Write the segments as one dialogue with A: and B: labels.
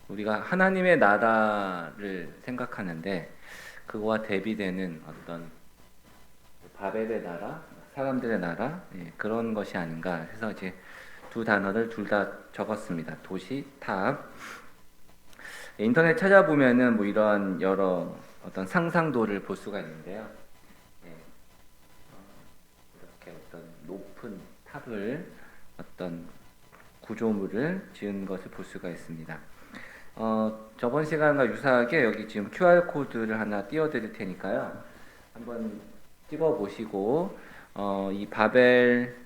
A: 우리가 하나님의 나라를 생각하는데 그거와 대비되는 어떤 바벨의 나라, 사람들의 나라, 그런 것이 아닌가 해서 이제 두 단어를 둘 다 적었습니다. 도시, 탑. 인터넷 찾아보면은 뭐 이런 여러 어떤 상상도를 볼 수가 있는데요. 예, 이렇게 어떤 높은 탑을 어떤 구조물을 지은 것을 볼 수가 있습니다. 저번 시간과 유사하게 여기 지금 QR 코드를 하나 띄워드릴 테니까요. 한번 찍어 보시고 이 바벨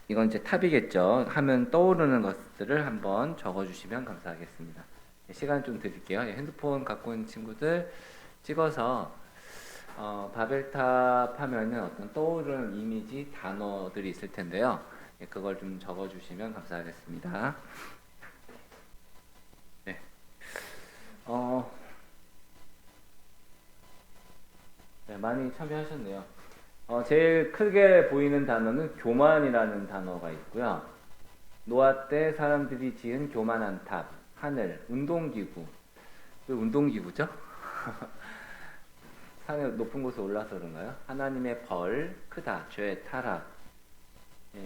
A: 이건 이제 탑이겠죠. 하면 떠오르는 것들을 한번 적어주시면 감사하겠습니다. 시간 좀 드릴게요. 핸드폰 갖고 있는 친구들 찍어서 바벨탑 하면은 어떤 떠오르는 이미지 단어들이 있을 텐데요. 그걸 좀 적어주시면 감사하겠습니다. 네. 네, 많이 참여하셨네요. 제일 크게 보이는 단어는 교만이라는 단어가 있고요. 노아 때 사람들이 지은 교만한 탑, 하늘, 운동기구. 왜 운동기구죠? 산에 높은 곳에 올라서 그런가요? 하나님의 벌, 크다, 죄, 타락.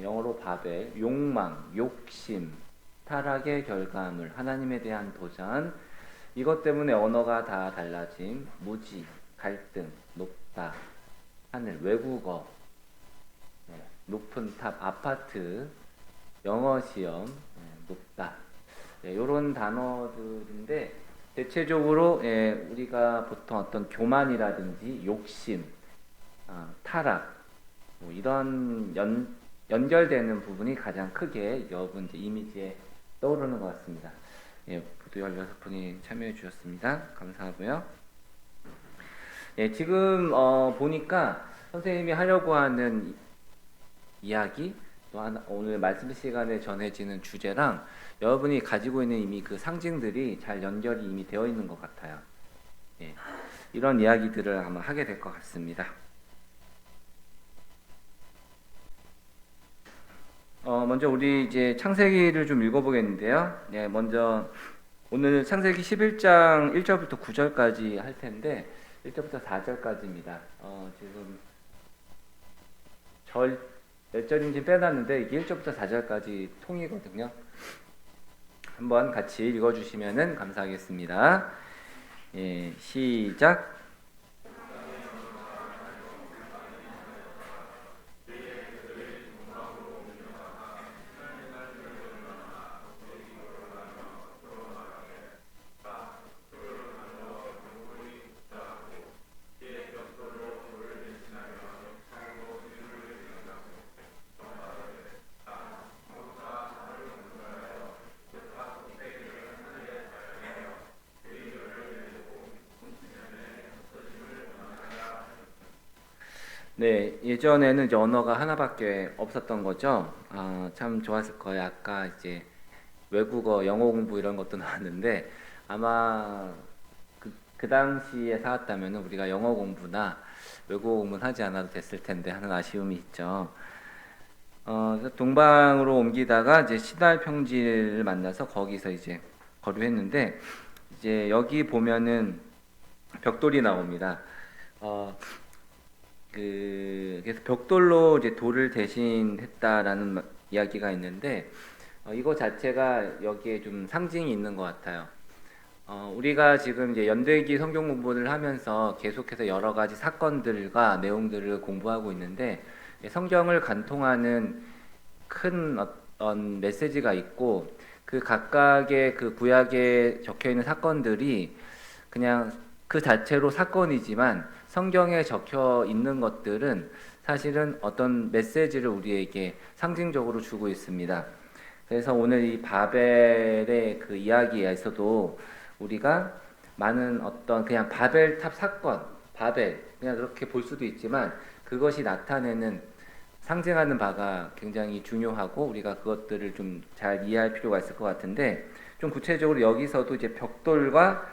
A: 영어로 바벨, 욕망, 욕심, 타락의 결과물, 하나님에 대한 도전. 이것 때문에 언어가 다 달라짐, 무지, 갈등, 높다, 하늘, 외국어, 높은 탑, 아파트, 영어 시험, 높다. 이런 단어들인데 대체적으로 우리가 보통 어떤 교만이라든지 욕심, 타락 뭐 이런 연결되는 부분이 가장 크게 여러분 이미지에 떠오르는 것 같습니다. 모두 16분이 참여해 주셨습니다. 감사하고요. 지금 보니까 선생님이 하려고 하는 이야기 또한 오늘 말씀 시간에 전해지는 주제랑 여러분이 가지고 있는 이미 그 상징들이 잘 연결이 이미 되어 있는 것 같아요. 이런 이야기들을 아마 하게 될 것 같습니다. 먼저 우리 이제 창세기를 좀 읽어보겠는데요. 먼저 오늘 창세기 11장 1절부터 9절까지 할 텐데 1절부터 4절까지입니다. 지금 몇 절인지 빼놨는데 이게 1절부터 4절까지 통이거든요. 한번 같이 읽어주시면 감사하겠습니다. 시작. 네, 예전에는 이제 언어가 하나밖에 없었던 거죠. 참 좋았을 거예요. 아까 이제 외국어, 영어 공부 이런 것도 나왔는데 아마 그 당시에 살았다면 우리가 영어 공부나 외국어 공부는 하지 않아도 됐을 텐데 하는 아쉬움이 있죠. 동방으로 옮기다가 이제 시달 평지를 만나서 거기서 이제 거류했는데 이제 여기 보면은 벽돌이 나옵니다. 그래서 벽돌로 이제 돌을 대신했다라는 이야기가 있는데 이거 자체가 여기에 좀 상징이 있는 것 같아요. 우리가 지금 이제 연대기 성경 공부를 하면서 계속해서 여러 가지 사건들과 내용들을 공부하고 있는데 성경을 간통하는 큰 어떤 메시지가 있고 그 각각의 그 구약에 적혀 있는 사건들이 그냥 그 자체로 사건이지만 성경에 적혀 있는 것들은 사실은 어떤 메시지를 우리에게 상징적으로 주고 있습니다. 그래서 오늘 이 바벨의 그 이야기에서도 우리가 많은 어떤 그냥 바벨탑 사건, 바벨 그냥 그렇게 볼 수도 있지만 그것이 나타내는 상징하는 바가 굉장히 중요하고 우리가 그것들을 좀 잘 이해할 필요가 있을 것 같은데 좀 구체적으로 여기서도 이제 벽돌과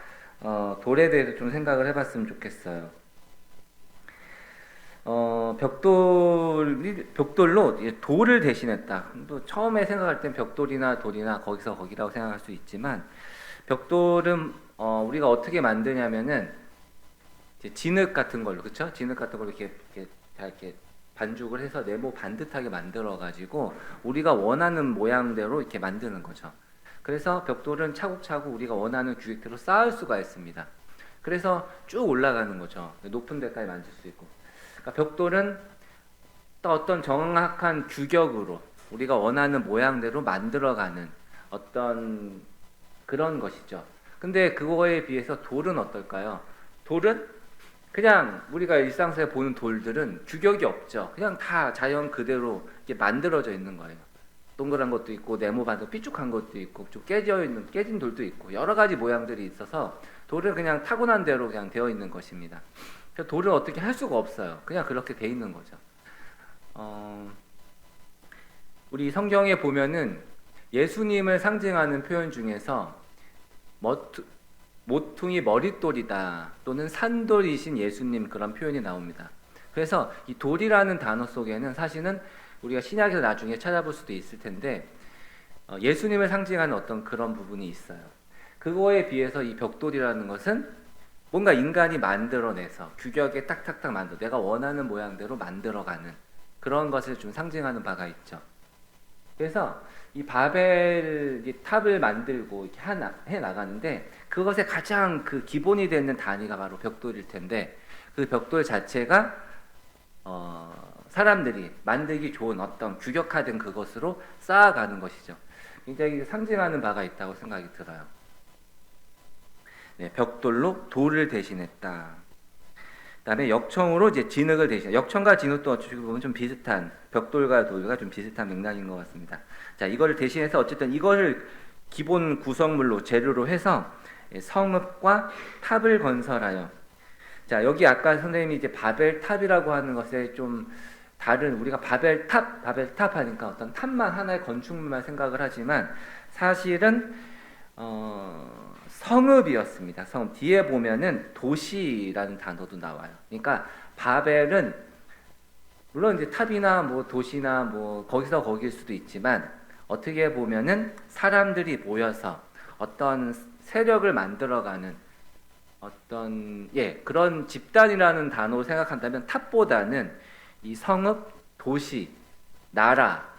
A: 돌에 대해서 좀 생각을 해봤으면 좋겠어요. 벽돌로 돌을 대신했다. 또 처음에 생각할 땐 벽돌이나 돌이나 거기서 거기라고 생각할 수 있지만 벽돌은 우리가 어떻게 만드냐면은 이제 진흙 같은 걸로, 그쵸? 진흙 같은 걸로 이렇게 반죽을 해서 네모 반듯하게 만들어 가지고 우리가 원하는 모양대로 이렇게 만드는 거죠. 그래서 벽돌은 차곡차곡 우리가 원하는 규격대로 쌓을 수가 있습니다. 그래서 쭉 올라가는 거죠. 높은 데까지 만들 수 있고. 그러니까 벽돌은 또 어떤 정확한 규격으로 우리가 원하는 모양대로 만들어가는 어떤 그런 것이죠. 근데 그거에 비해서 돌은 어떨까요? 돌은 그냥 우리가 일상생활에 보는 돌들은 규격이 없죠. 그냥 다 자연 그대로 이렇게 만들어져 있는 거예요. 동그란 것도 있고 네모 반도 삐죽한 것도 있고 좀 깨진 돌도 있고 여러 가지 모양들이 있어서 돌은 그냥 타고난 대로 그냥 되어 있는 것입니다. 그래서 돌을 어떻게 할 수가 없어요. 그냥 그렇게 돼 있는 거죠. 우리 성경에 보면은 예수님을 상징하는 표현 중에서 모퉁이 머릿돌이다 또는 산돌이신 예수님 그런 표현이 나옵니다. 그래서 이 돌이라는 단어 속에는 사실은 우리가 신약에서 나중에 찾아볼 수도 있을 텐데 예수님을 상징하는 어떤 그런 부분이 있어요. 그거에 비해서 이 벽돌이라는 것은 뭔가 인간이 만들어내서 규격에 딱딱딱 내가 원하는 모양대로 만들어가는 그런 것을 좀 상징하는 바가 있죠. 그래서 이 바벨 탑을 만들고 이렇게 해 나가는데 그것의 가장 그 기본이 되는 단위가 바로 벽돌일 텐데 그 벽돌 자체가 사람들이 만들기 좋은 어떤 규격화된 그것으로 쌓아가는 것이죠. 굉장히 상징하는 바가 있다고 생각이 들어요. 네, 벽돌로 돌을 대신했다. 그다음에 역청으로 이제 진흙을 대신. 역청과 진흙도 어떻게 보면 좀 비슷한 벽돌과 돌과 좀 비슷한 맥락인 것 같습니다. 자, 이거를 대신해서 어쨌든 이거를 기본 구성물로 재료로 해서 성읍과 탑을 건설하여. 자, 여기 아까 선생님이 이제 바벨 탑이라고 하는 것에 좀 다른 우리가 바벨 탑 하니까 어떤 탑만 하나의 건축물만 생각을 하지만 사실은 성읍이었습니다. 성읍 뒤에 보면은 도시라는 단어도 나와요. 그러니까 바벨은 물론 이제 탑이나 뭐 도시나 뭐 거기서 거기일 수도 있지만 어떻게 보면은 사람들이 모여서 어떤 세력을 만들어가는 어떤 그런 집단이라는 단어로 생각한다면 탑보다는 이 성읍, 도시, 나라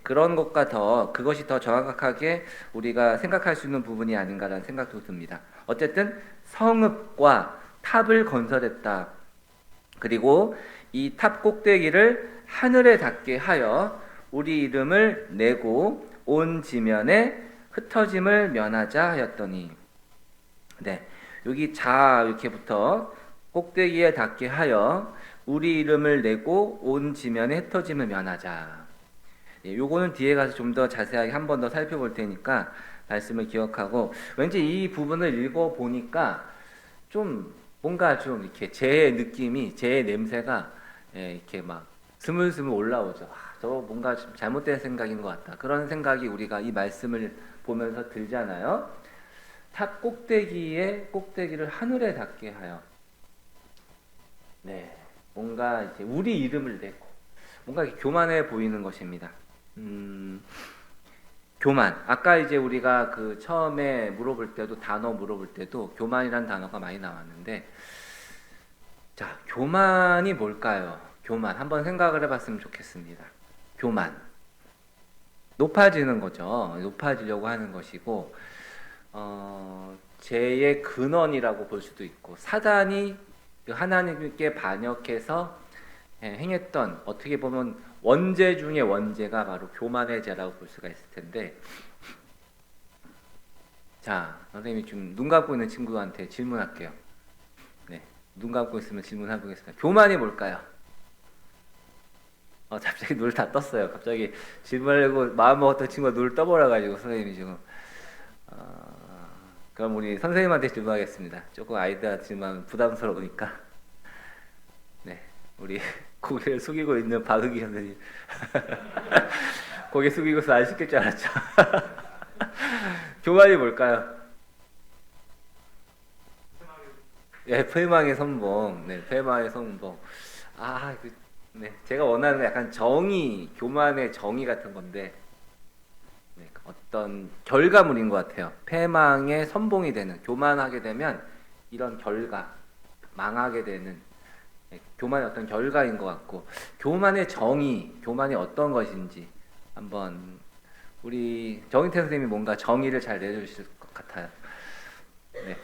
A: 그런 것과 그것이 더 정확하게 우리가 생각할 수 있는 부분이 아닌가라는 생각도 듭니다. 어쨌든 성읍과 탑을 건설했다. 그리고 이 탑 꼭대기를 하늘에 닿게 하여 우리 이름을 내고 온 지면에 흩어짐을 면하자 하였더니 네, 여기 자 이렇게부터 꼭대기에 닿게 하여 우리 이름을 내고 온 지면에 흩어짐을 면하자. 요거는 뒤에 가서 좀 더 자세하게 한 번 더 살펴볼 테니까 말씀을 기억하고 왠지 이 부분을 읽어 보니까 좀 뭔가 좀 이렇게 제 느낌이 제 냄새가 이렇게 막 스물스물 올라오죠. 저거 뭔가 좀 잘못된 생각인 것 같다. 그런 생각이 우리가 이 말씀을 보면서 들잖아요. 탑 꼭대기를 하늘에 닿게 하여. 네, 뭔가 이제 우리 이름을 내고 뭔가 교만해 보이는 것입니다. 교만. 아까 이제 우리가 그 처음에 단어 물어볼 때도 교만이라는 단어가 많이 나왔는데, 자, 교만이 뭘까요? 교만. 한번 생각을 해봤으면 좋겠습니다. 교만. 높아지는 거죠. 높아지려고 하는 것이고, 죄의 근원이라고 볼 수도 있고, 사단이 하나님께 반역해서 행했던 어떻게 보면 원죄 중의 원죄가 바로 교만의 죄라고 볼 수가 있을 텐데, 자, 선생님이 지금 눈 감고 있는 친구한테 질문할게요. 네, 눈 감고 있으면 질문해 보겠습니다. 교만이 뭘까요? 갑자기 눈을 다 떴어요. 갑자기 질문하려고 마음 먹었던 친구가 눈을 떠버려가지고 선생님이 지금 그럼 우리 선생님한테 질문하겠습니다. 조금 아이들한테 질문하면 부담스러우니까. 네, 우리 고개를 숙이고 있는 박은기 선생님. 고개 숙이고서 안 시킬 줄 알았죠. 교만이 뭘까요? 패망의 선봉. 네, 패망의 선봉. 네, 제가 원하는 약간 정의, 교만의 정의 같은 건데, 네, 어떤 결과물인 것 같아요. 패망의 선봉이 되는, 교만하게 되면 이런 결과, 망하게 되는 교만의 어떤 결과인 것 같고, 교만의 정의, 교만이 어떤 것인지 한번 우리 정인태 선생님이 뭔가 정의를 잘 내주실 것 같아요. 네.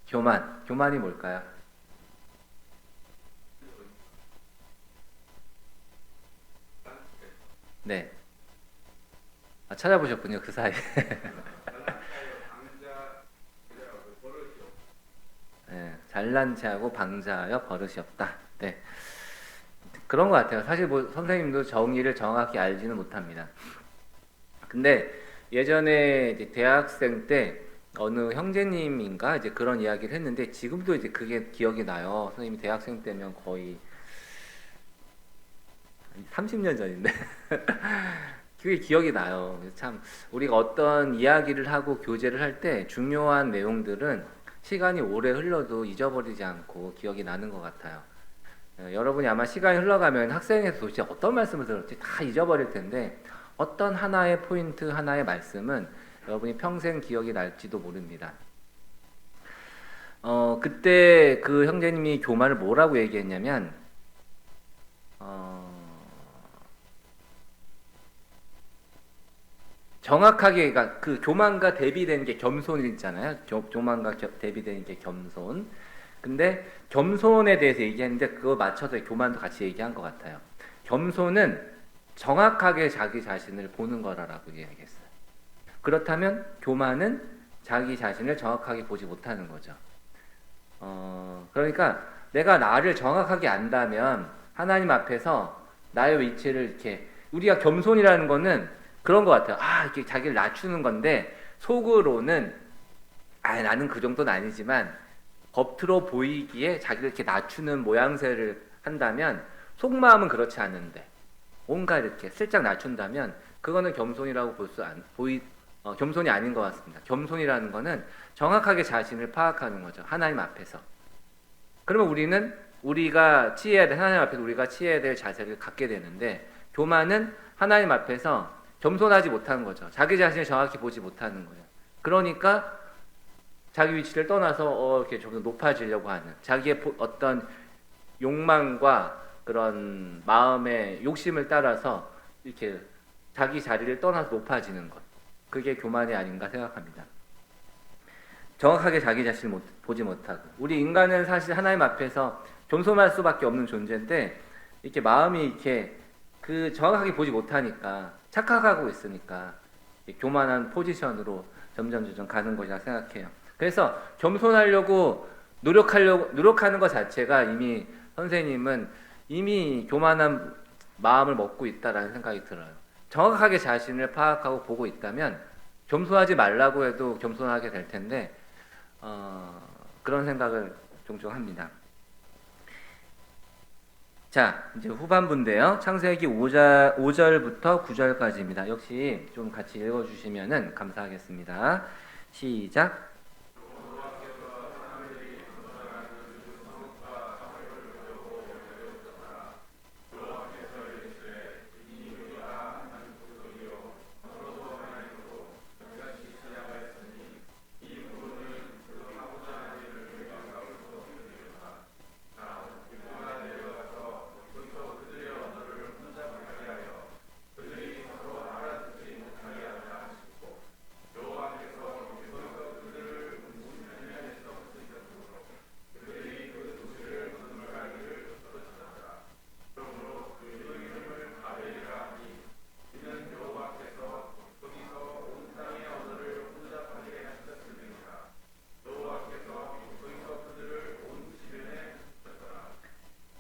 A: 교만이 뭘까요? 네. 아, 찾아보셨군요, 그 사이에. 네, 잘난 체하고 방자하여 버릇이 없다. 네. 그런 것 같아요. 사실 뭐 선생님도 정의를 정확히 알지는 못합니다. 근데 예전에 이제 대학생 때 어느 형제님인가 이제 그런 이야기를 했는데 지금도 이제 그게 기억이 나요. 선생님이 대학생 때면 거의 30년 전인데 그게 기억이 나요. 그래서 참 우리가 어떤 이야기를 하고 교제를 할 때 중요한 내용들은 시간이 오래 흘러도 잊어버리지 않고 기억이 나는 것 같아요. 여러분이 아마 시간이 흘러가면 학생에서 도대체 어떤 말씀을 들었지 다 잊어버릴 텐데 어떤 하나의 포인트, 하나의 말씀은 여러분이 평생 기억이 날지도 모릅니다. 그때 그 형제님이 교만을 뭐라고 얘기했냐면, 정확하게, 그러니까 그 교만과 대비되는 게 겸손이잖아요. 교만과 대비되는 게 겸손. 근데 겸손에 대해서 얘기했는데 그거 맞춰서 교만도 같이 얘기한 것 같아요. 겸손은 정확하게 자기 자신을 보는 거라고 이야기했어요. 그렇다면 교만은 자기 자신을 정확하게 보지 못하는 거죠. 그러니까 내가 나를 정확하게 안다면 하나님 앞에서 나의 위치를 이렇게 우리가 겸손이라는 거는 그런 것 같아요. 아, 이렇게 자기를 낮추는 건데 속으로는 아, 나는 그 정도는 아니지만 겉으로 보이기에 자기를 이렇게 낮추는 모양새를 한다면 속마음은 그렇지 않은데 뭔가 이렇게 슬쩍 낮춘다면 그거는 겸손이라고 겸손이 아닌 것 같습니다. 겸손이라는 거는 정확하게 자신을 파악하는 거죠. 하나님 앞에서. 그러면 우리가 취해야 될 하나님 앞에서 우리가 취해야 될 자세를 갖게 되는데 교만은 하나님 앞에서 겸손하지 못하는 거죠. 자기 자신을 정확히 보지 못하는 거예요. 그러니까 자기 위치를 떠나서 이렇게 좀 더 높아지려고 하는 자기의 어떤 욕망과 그런 마음의 욕심을 따라서 이렇게 자기 자리를 떠나서 높아지는 것. 그게 교만이 아닌가 생각합니다. 정확하게 자기 자신을 보지 못하고 우리 인간은 사실 하나님 앞에서 겸손할 수밖에 없는 존재인데 이렇게 마음이 이렇게 그 정확하게 보지 못하니까 착각하고 있으니까 교만한 포지션으로 점점 가는 것이라 생각해요. 그래서 겸손하려고 노력하는 것 자체가 이미 선생님은 이미 교만한 마음을 먹고 있다라는 생각이 들어요. 정확하게 자신을 파악하고 보고 있다면 겸손하지 말라고 해도 겸손하게 될 텐데 그런 생각을 종종 합니다. 자, 이제 후반부인데요. 창세기 5절부터 9절까지입니다. 역시 좀 같이 읽어주시면 감사하겠습니다. 시작.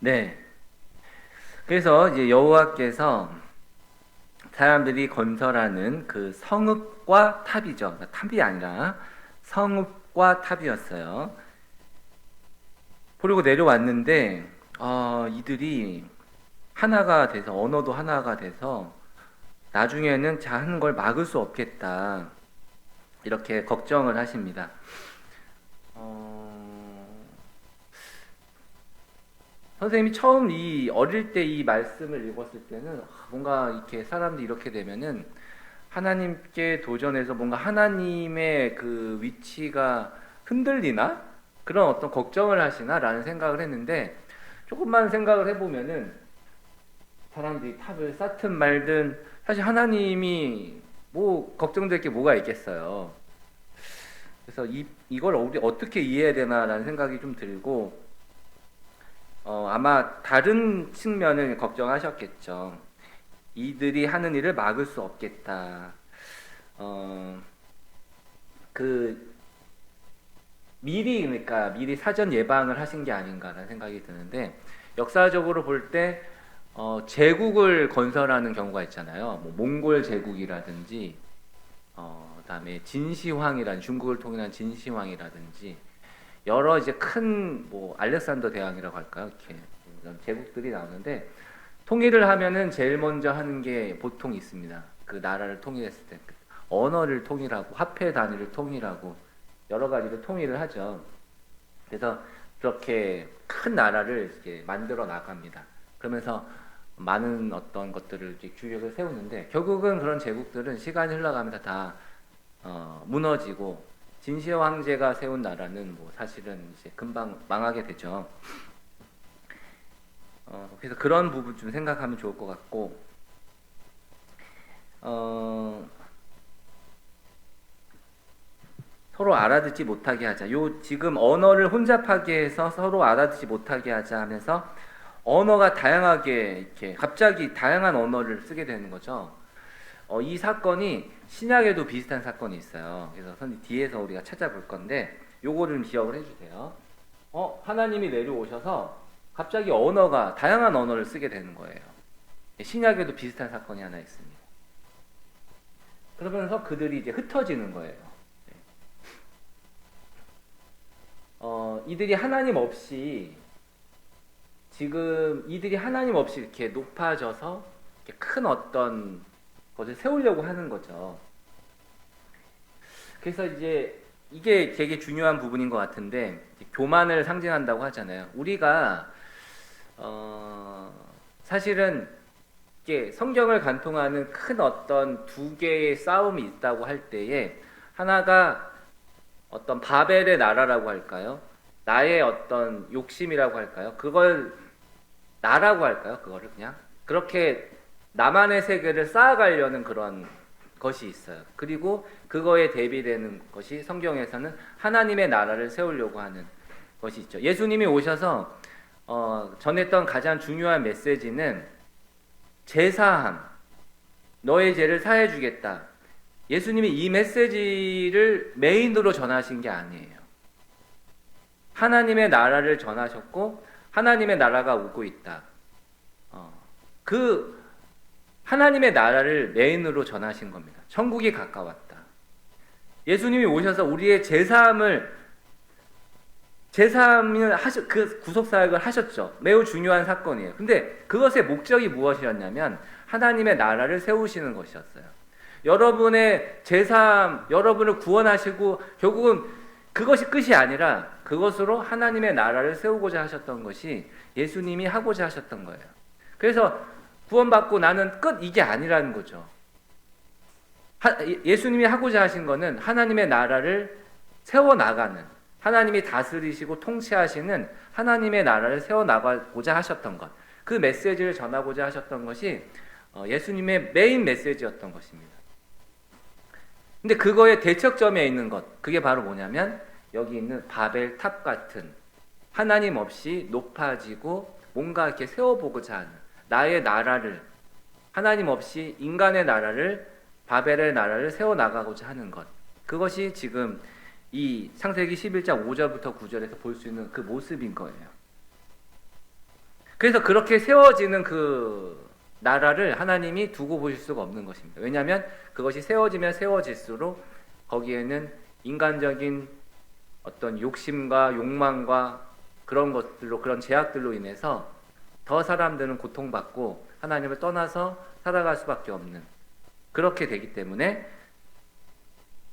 A: 네. 그래서 이제 여호와께서 사람들이 건설하는 그 성읍과 탑이죠. 탑이 아니라 성읍과 탑이었어요. 그리고 내려왔는데 이들이 하나가 돼서 언어도 하나가 돼서 나중에는 하는 걸 막을 수 없겠다 이렇게 걱정을 하십니다. 선생님이 처음 어릴 때 이 말씀을 읽었을 때는 뭔가 이렇게 사람들이 이렇게 되면은 하나님께 도전해서 뭔가 하나님의 그 위치가 흔들리나? 그런 어떤 걱정을 하시나? 라는 생각을 했는데, 조금만 생각을 해보면은 사람들이 탑을 쌓든 말든 사실 하나님이 뭐 걱정될 게 뭐가 있겠어요. 그래서 이걸 우리 어떻게 이해해야 되나라는 생각이 좀 들고, 아마 다른 측면을 걱정하셨겠죠. 이들이 하는 일을 막을 수 없겠다. 그 미리 사전 예방을 하신 게 아닌가라는 생각이 드는데, 역사적으로 볼 때 제국을 건설하는 경우가 있잖아요. 뭐 몽골 제국이라든지, 그다음에 진시황이라는 중국을 통일한 진시황이라든지 여러 이제 큰 뭐 알렉산더 대왕이라고 할까요? 이렇게 이런 제국들이 나오는데, 통일을 하면은 제일 먼저 하는 게 보통 있습니다. 그 나라를 통일했을 때 언어를 통일하고 화폐 단위를 통일하고 여러 가지를 통일을 하죠. 그래서 그렇게 큰 나라를 이렇게 만들어 나갑니다. 그러면서 많은 어떤 것들을 이제 규격을 세우는데, 결국은 그런 제국들은 시간이 흘러가면서 다 무너지고, 진시 황제가 세운 나라는 뭐 사실은 이제 금방 망하게 되죠. 그래서 그런 부분 좀 생각하면 좋을 것 같고, 서로 알아듣지 못하게 하자. 요 지금 언어를 혼잡하게 해서 서로 알아듣지 못하게 하자 하면서 언어가 다양하게 이렇게 갑자기 다양한 언어를 쓰게 되는 거죠. 이 사건이 신약에도 비슷한 사건이 있어요. 그래서 뒤에서 우리가 찾아볼 건데 요거를 좀 기억을 해주세요. 하나님이 내려오셔서 갑자기 언어가 다양한 언어를 쓰게 되는 거예요. 신약에도 비슷한 사건이 하나 있습니다. 그러면서 그들이 이제 흩어지는 거예요. 이들이 하나님 없이 이렇게 높아져서 이렇게 큰 어떤 것을 세우려고 하는 거죠. 그래서 이제 이게 되게 중요한 부분인 것 같은데, 교만을 상징한다고 하잖아요. 우리가 사실은 이게 성경을 간통하는 큰 어떤 두 개의 싸움이 있다고 할 때에, 하나가 어떤 바벨의 나라라고 할까요? 나의 어떤 욕심이라고 할까요? 그걸 나라고 할까요? 그거를 그냥 그렇게 나만의 세계를 쌓아가려는 그런 것이 있어요. 그리고 그거에 대비되는 것이 성경에서는 하나님의 나라를 세우려고 하는 것이 있죠. 예수님이 오셔서 전했던 가장 중요한 메시지는 제사함, 너의 죄를 사해 주겠다. 예수님이 이 메시지를 메인으로 전하신 게 아니에요. 하나님의 나라를 전하셨고, 하나님의 나라가 오고 있다. 그 하나님의 나라를 메인으로 전하신 겁니다. 천국이 가까웠다. 예수님이 오셔서 우리의 그 구속사역을 하셨죠. 매우 중요한 사건이에요. 근데 그것의 목적이 무엇이었냐면 하나님의 나라를 세우시는 것이었어요. 여러분의 제사함, 여러분을 구원하시고 결국은 그것이 끝이 아니라 그것으로 하나님의 나라를 세우고자 하셨던 것이 예수님이 하고자 하셨던 거예요. 그래서 구원받고 나는 끝, 이게 아니라는 거죠. 예수님이 하고자 하신 거는 하나님의 나라를 세워나가는, 하나님이 다스리시고 통치하시는 하나님의 나라를 세워나가고자 하셨던 것, 그 메시지를 전하고자 하셨던 것이 예수님의 메인 메시지였던 것입니다. 근데 그거의 대척점에 있는 것, 그게 바로 뭐냐면 여기 있는 바벨 탑 같은, 하나님 없이 높아지고 뭔가 이렇게 세워보고자 하는 나의 나라를, 하나님 없이 인간의 나라를, 바벨의 나라를 세워나가고자 하는 것, 그것이 지금 이 창세기 11장 5절부터 9절에서 볼 수 있는 그 모습인 거예요. 그래서 그렇게 세워지는 그 나라를 하나님이 두고 보실 수가 없는 것입니다. 왜냐하면 그것이 세워지면 세워질수록 거기에는 인간적인 어떤 욕심과 욕망과 그런 것들로, 그런 제약들로 인해서 더 사람들은 고통받고 하나님을 떠나서 살아갈 수밖에 없는, 그렇게 되기 때문에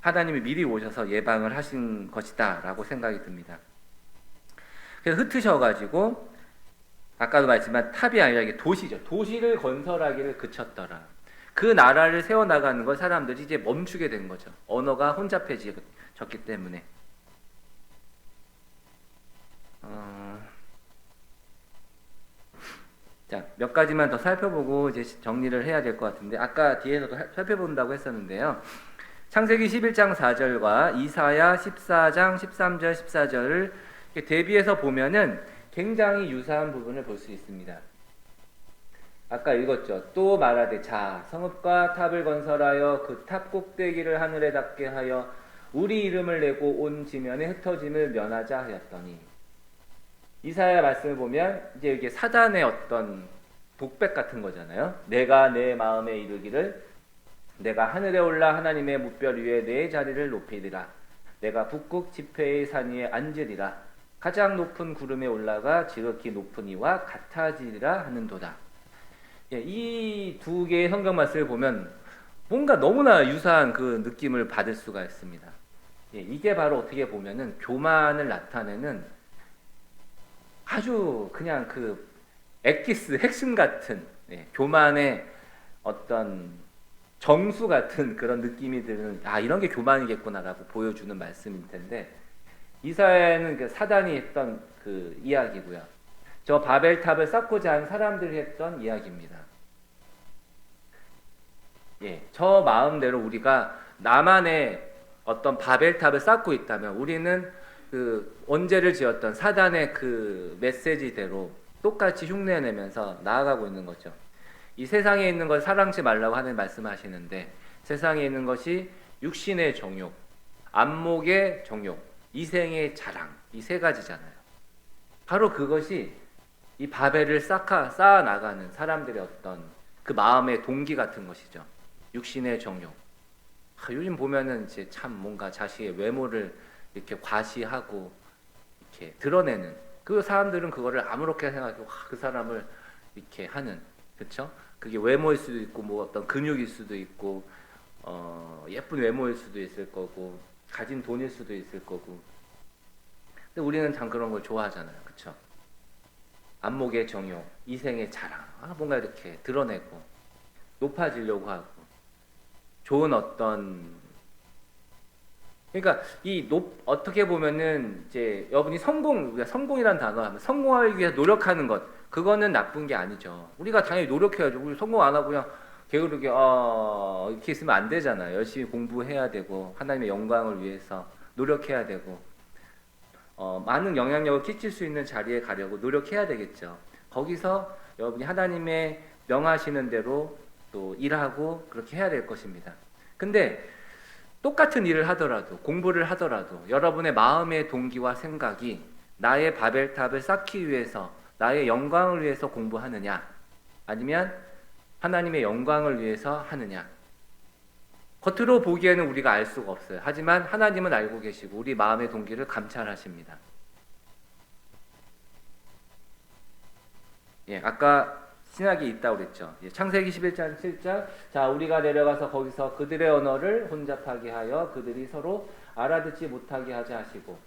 A: 하나님이 미리 오셔서 예방을 하신 것이다 라고 생각이 듭니다. 그래서 흩으셔가지고 아까도 말했지만 탑이 아니라 이게 도시죠. 도시를 건설하기를 그쳤더라. 그 나라를 세워나가는 걸 사람들이 이제 멈추게 된 거죠. 언어가 혼잡해졌기 때문에. 자, 몇 가지만 더 살펴보고 이제 정리를 해야 될 것 같은데, 아까 뒤에서도 살펴본다고 했었는데요. 창세기 11장 4절과 이사야 14장 13절 14절을 대비해서 보면은 굉장히 유사한 부분을 볼 수 있습니다. 아까 읽었죠. 또 말하되 자 성읍과 탑을 건설하여 그 탑 꼭대기를 하늘에 닿게 하여 우리 이름을 내고 온 지면에 흩어짐을 면하자 하였더니, 이사야 말씀을 보면 이제 이게 사단의 어떤 독백 같은 거잖아요. 내가 내 마음에 이르기를 내가 하늘에 올라 하나님의 뭇별 위에 내 자리를 높이리라. 내가 북극 지폐의 산 위에 앉으리라. 가장 높은 구름에 올라가 지극히 높은 이와 같아지리라 하는도다. 예, 이 두 개의 성경 말씀을 보면 뭔가 너무나 유사한 그 느낌을 받을 수가 있습니다. 예, 이게 바로 어떻게 보면은 교만을 나타내는 아주 그냥 그 엑기스 핵심 같은, 예, 교만의 어떤 정수 같은 그런 느낌이 드는, 아 이런 게 교만이겠구나라고 보여주는 말씀일 텐데, 이사야는 그 사단이 했던 그 이야기고요. 저 바벨탑을 쌓고자 한 사람들이 했던 이야기입니다. 예, 저 마음대로 우리가 나만의 어떤 바벨탑을 쌓고 있다면 우리는 그 원죄를 지었던 사단의 그 메시지대로 똑같이 흉내내면서 나아가고 있는 거죠. 이 세상에 있는 걸 사랑치 말라고 하는 말씀하시는데, 세상에 있는 것이 육신의 정욕, 안목의 정욕, 이생의 자랑, 이 세 가지잖아요. 바로 그것이 이 바벨을 쌓아 나가는 사람들의 어떤 그 마음의 동기 같은 것이죠. 육신의 정욕. 요즘 보면은 이제 참 뭔가 자신의 외모를 이렇게 과시하고 이렇게 드러내는, 그 사람들은 그거를 아무렇게 생각하고 그 사람을 이렇게 하는, 그렇죠? 그게 외모일 수도 있고 뭐 어떤 근육일 수도 있고 예쁜 외모일 수도 있을 거고 가진 돈일 수도 있을 거고. 근데 우리는 참 그런 걸 좋아하잖아요, 그렇죠? 안목의 정욕, 이생의 자랑, 뭔가 이렇게 드러내고 높아지려고 하고 좋은 어떤, 그러니까 어떻게 보면은 이제 여러분이 성공이라는 단어 하면 성공하기 위해서 노력하는 것, 그거는 나쁜 게 아니죠. 우리가 당연히 노력해야죠. 우리 성공 안 하고 그냥 게으르게 이렇게 있으면 안 되잖아요. 열심히 공부해야 되고 하나님의 영광을 위해서 노력해야 되고 많은 영향력을 끼칠 수 있는 자리에 가려고 노력해야 되겠죠. 거기서 여러분이 하나님의 명하시는 대로 또 일하고 그렇게 해야 될 것입니다. 근데 똑같은 일을 하더라도, 공부를 하더라도 여러분의 마음의 동기와 생각이 나의 바벨탑을 쌓기 위해서, 나의 영광을 위해서 공부하느냐, 아니면 하나님의 영광을 위해서 하느냐, 겉으로 보기에는 우리가 알 수가 없어요. 하지만 하나님은 알고 계시고 우리 마음의 동기를 감찰하십니다. 예, 아까 신학이 있다고 그랬죠. 창세기 11장 7절, 자 우리가 내려가서 거기서 그들의 언어를 혼잡하게 하여 그들이 서로 알아듣지 못하게 하자 하시고,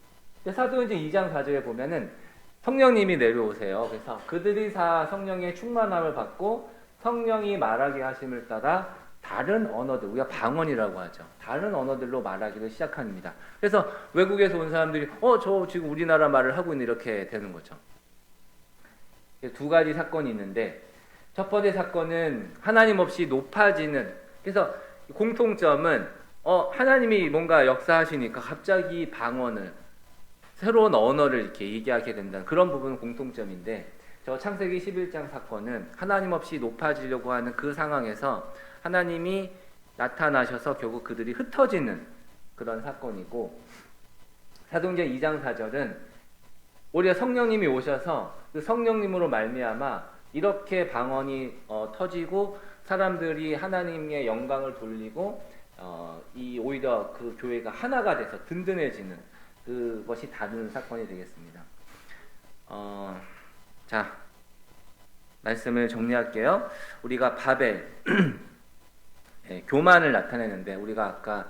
A: 사도행전 2장 4절에 보면은 성령님이 내려오세요. 그래서 그들이 다 성령의 충만함을 받고 성령이 말하게 하심을 따라 다른 언어들, 우리가 방언이라고 하죠. 다른 언어들로 말하기를 시작합니다. 그래서 외국에서 온 사람들이 저 지금 우리나라 말을 하고 있는, 이렇게 되는 거죠. 두 가지 사건이 있는데, 첫 번째 사건은 하나님 없이 높아지는, 그래서 공통점은 하나님이 뭔가 역사하시니까 갑자기 방언을, 새로운 언어를 이렇게 얘기하게 된다는 그런 부분은 공통점인데, 저 창세기 11장 사건은 하나님 없이 높아지려고 하는 그 상황에서 하나님이 나타나셔서 결국 그들이 흩어지는 그런 사건이고, 사도행전 2장 4절은 오히려 성령님이 오셔서 그 성령님으로 말미암아 이렇게 방언이 터지고 사람들이 하나님의 영광을 돌리고 오히려 그 교회가 하나가 돼서 든든해지는 그것이 다른 사건이 되겠습니다. 자, 말씀을 정리할게요. 우리가 바벨 예, 교만을 나타내는데, 우리가 아까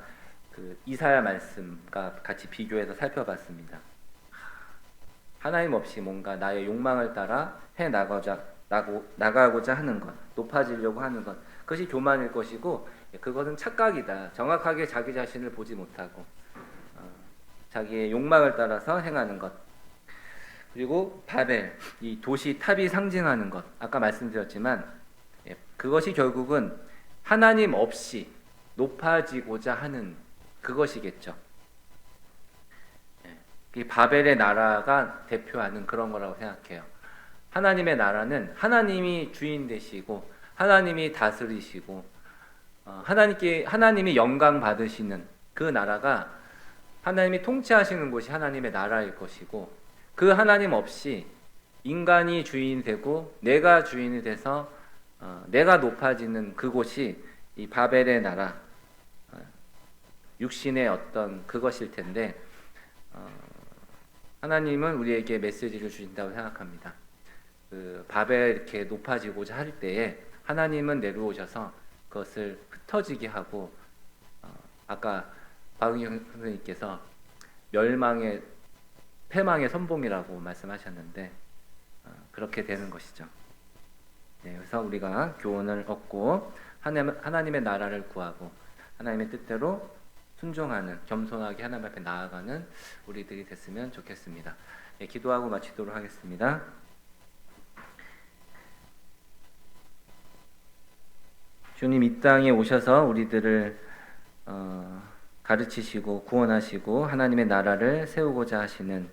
A: 그 이사야 말씀과 같이 비교해서 살펴봤습니다. 하나님 없이 뭔가 나의 욕망을 따라 나가고자 하는 것, 높아지려고 하는 것, 그것이 교만일 것이고, 그것은 착각이다. 정확하게 자기 자신을 보지 못하고 자기의 욕망을 따라서 행하는 것. 그리고 바벨, 이 도시 탑이 상징하는 것. 아까 말씀드렸지만 그것이 결국은 하나님 없이 높아지고자 하는 그것이겠죠. 이 바벨의 나라가 대표하는 그런 거라고 생각해요. 하나님의 나라는 하나님이 주인 되시고 하나님이 다스리시고 하나님이 영광 받으시는 그 나라가 하나님이 통치하시는 곳이 하나님의 나라일 것이고, 그 하나님 없이 인간이 주인 되고 내가 주인이 돼서 내가 높아지는 그곳이 이 바벨의 나라, 육신의 어떤 그것일 텐데, 하나님은 우리에게 메시지를 주신다고 생각합니다. 그 바벨 이렇게 높아지고자 할 때에 하나님은 내려오셔서 그것을 흩어지게 하고, 아까 박은경 선생님께서 패망의 선봉이라고 말씀하셨는데 그렇게 되는 것이죠. 네, 그래서 우리가 교훈을 얻고 하나님의 나라를 구하고 하나님의 뜻대로 순종하는, 겸손하게 하나님 앞에 나아가는 우리들이 됐으면 좋겠습니다. 네, 기도하고 마치도록 하겠습니다. 주님, 이 땅에 오셔서 우리들을 가르치시고 구원하시고 하나님의 나라를 세우고자 하시는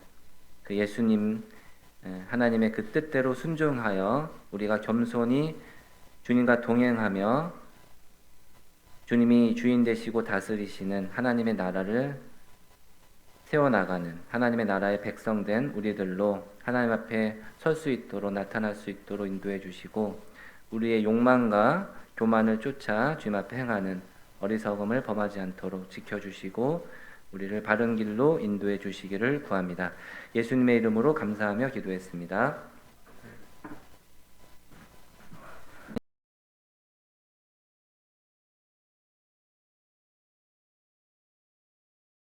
A: 그 예수님, 하나님의 그 뜻대로 순종하여 우리가 겸손히 주님과 동행하며 주님이 주인 되시고 다스리시는 하나님의 나라를 세워나가는 하나님의 나라의 백성된 우리들로 하나님 앞에 설 수 있도록, 나타날 수 있도록 인도해 주시고, 우리의 욕망과 교만을 쫓아 주님 앞에 행하는 어리석음을 범하지 않도록 지켜주시고 우리를 바른 길로 인도해 주시기를 구합니다. 예수님의 이름으로 감사하며 기도했습니다.